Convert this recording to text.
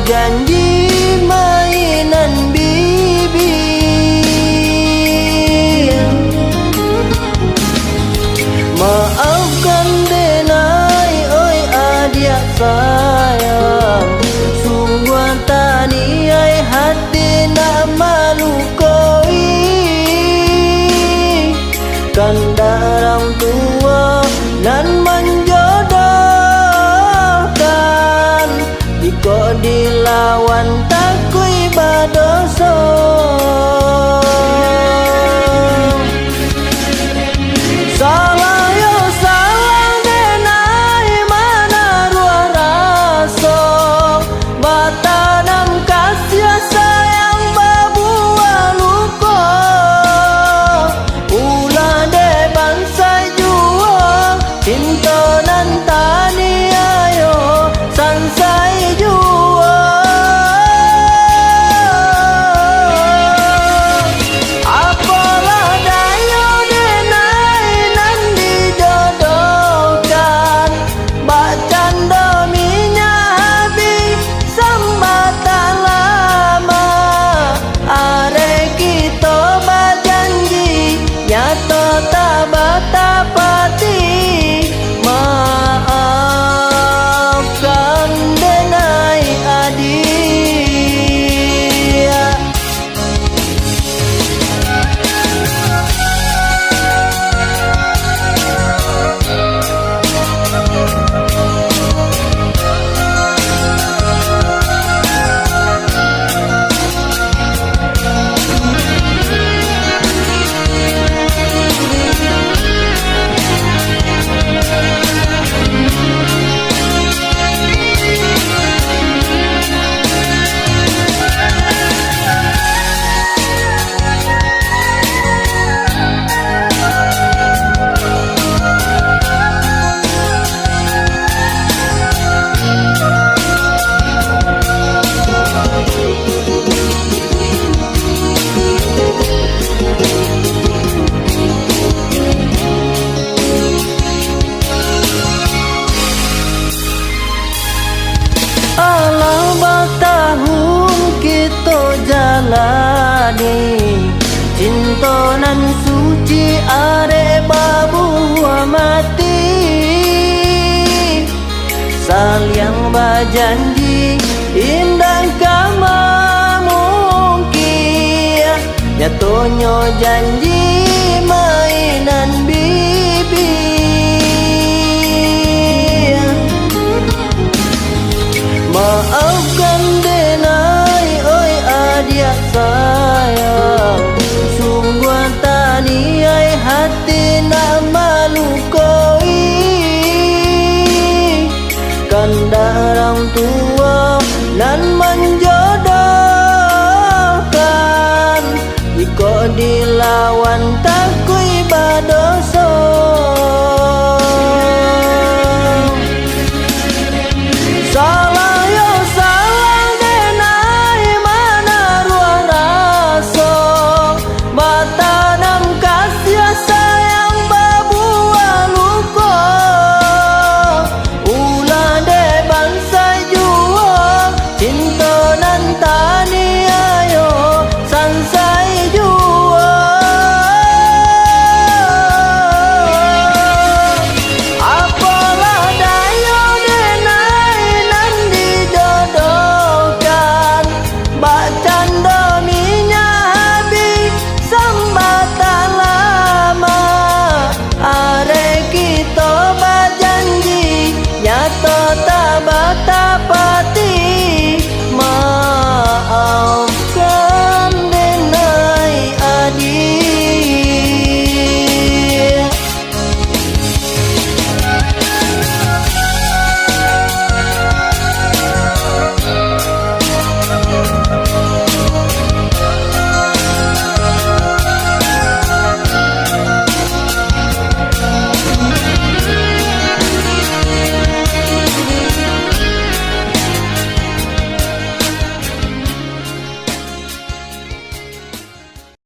janji mainan bibi. Maafkan denai oi adik sayang, sungguh taniai hati nak malu koi. Kan darang tua dan menjodohkan, jika dilawan takui badoso. Salah yo salah denai mana ruah raso, batanam kasih sayang babuah luko. Ulah de bansai jua cinta nan tani ayo sansai jua. Apalah dayo denai nan dijodohkan, bak canda minyak habis sambatan lama. Are kita berjanji nyata tak batapati. Maafkan denai adik. Alah batahun kita jalani, cinta nan suci are babuah mati. Saling berjanji indah kama mungkin, nyatonya janji mainan bibi. Maafkan denai oi adik sayang, sungguh taniai hati nak malu koi. Kan darang tua dan menjodohkan, jika dilawan takui badoso. Salah yo salah denai mana ruah raso, batanam kasih sayang babuah luko. Ulah de bansai jua cinta nan tani ayo sansai jua. Apalah dayo denai nan dijodohkan, bak canda minyak habis sambatan lama. Are kita berjanji nyata tak batal.